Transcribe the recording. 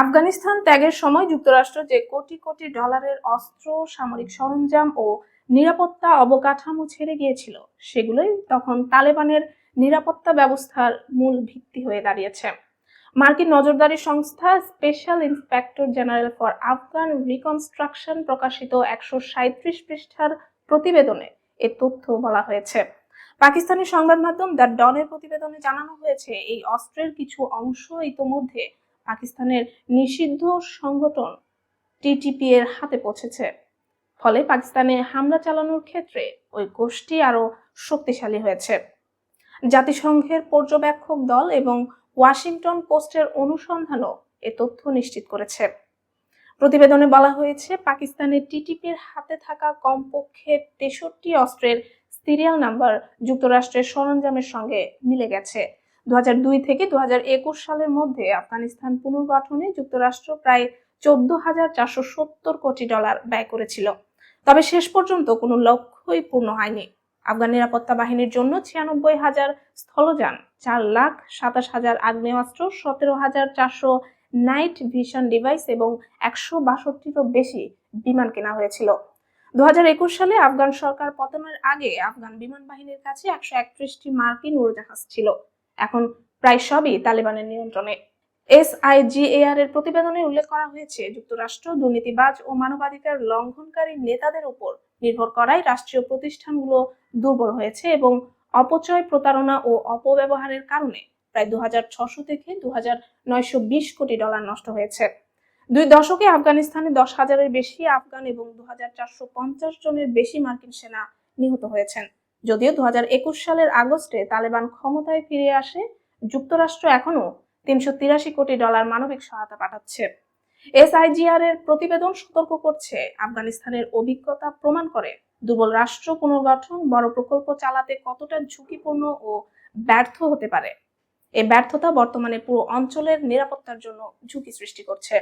আফগানিস্তান ত্যাগের সময় যুক্তরাষ্ট্র যে কোটি কোটি ডলারের অস্ত্র, সামরিক সরঞ্জাম ও নিরাপত্তা অবকাঠামো ছেড়ে গিয়েছিল, সেগুলোই তখন তালেবানের নিরাপত্তা ব্যবস্থার মূল ভিত্তি হয়ে দাঁড়িয়েছে। মার্কিন নজরদারি সংস্থা special inspector general for Afghan reconstruction প্রকাশিত 137 পৃষ্ঠার প্রতিবেদনে এ তথ্য বলা হয়েছে। পাকিস্তানি সংবাদ মাধ্যম দ্য ডনের প্রতিবেদনে জানানো হয়েছে, এই অস্ত্রের কিছু অংশ ইতোমধ্যে পাকিস্তানের নিষিদ্ধ সংগঠন টিটিপি এর হাতে পৌঁছেছে। ফলে পাকিস্তানে হামলা চালানোর ক্ষেত্রে ওই গোষ্ঠী আরো শক্তিশালী হয়েছে। জাতিসংঘের পর্যবেক্ষক দল এবং ওয়াশিংটন পোস্টের অনুসন্ধানও এ তথ্য নিশ্চিত করেছে। প্রতিবেদনে বলা হয়েছে, পাকিস্তানের টিটিপির হাতে থাকা কমপক্ষে 63 অস্ত্রের সিরিয়াল নাম্বার যুক্তরাষ্ট্রের সরঞ্জামের সঙ্গে মিলে গেছে। 2002 থেকে 2021 সালের মধ্যে আফগানিস্তান পুনর্গঠনে যুক্তরাষ্ট্র প্রায় 14,470 কোটি ডলার ব্যয় করেছিল। তবে শেষ পর্যন্ত কোনো লক্ষ্যই পূর্ণ হয়নি। আফগান নিরাপত্তা বাহিনীর জন্য 96,000 স্থলযান, 4,27,000 আগ্নেয়াস্ত্র, 17,400 নাইট ভিশন ডিভাইস এবং 162টিরও বেশি বিমান কেনা হয়েছিল। 2021 সালে আফগান সরকার পতনের আগে আফগান বিমান বাহিনীর কাছে 131টি মার্কিন উড়োজাহাজ ছিল। এখন প্রায় সবই তালেবানের নিয়ন্ত্রণে। এসআইজিএআর এর প্রতিবেদনে উল্লেখ করা হয়েছে, যুক্তরাষ্ট্র দুর্নীতিবাজ ও মানবাধিকার লঙ্ঘনকারী নেতাদের উপর নির্ভর করায় রাষ্ট্রীয় প্রতিষ্ঠানগুলো দুর্বল হয়েছে এবং অপচয়, প্রতারণা ও অপব্যবহারের কারণে প্রায় 2600 থেকে 2920 কোটি ডলার নষ্ট হয়েছে। 2 দশকে আফগানিস্তানে 10,000-এর বেশি আফগান এবং 2450 জনের বেশি মার্কিন সেনা নিহত হয়েছেন। যদিও 2021 সালের আগস্টে তালেবান ক্ষমতায় ফিরে আসে, যুক্তরাষ্ট্র এখনো 383 কোটি ডলার মানবিক সহায়তা পাঠাচ্ছে। এসআইজিআর এর প্রতিবেদন সতর্ক করছে, আফগানিস্তানের অভিজ্ঞতা প্রমাণ করে দুর্বল রাষ্ট্র পুনর্গঠন বড় প্রকল্প চালাতে কতটা ঝুঁকিপূর্ণ ও ব্যর্থ হতে পারে। এই ব্যর্থতা বর্তমানে পুরো অঞ্চলের নিরাপত্তার জন্য ঝুঁকি সৃষ্টি করছে।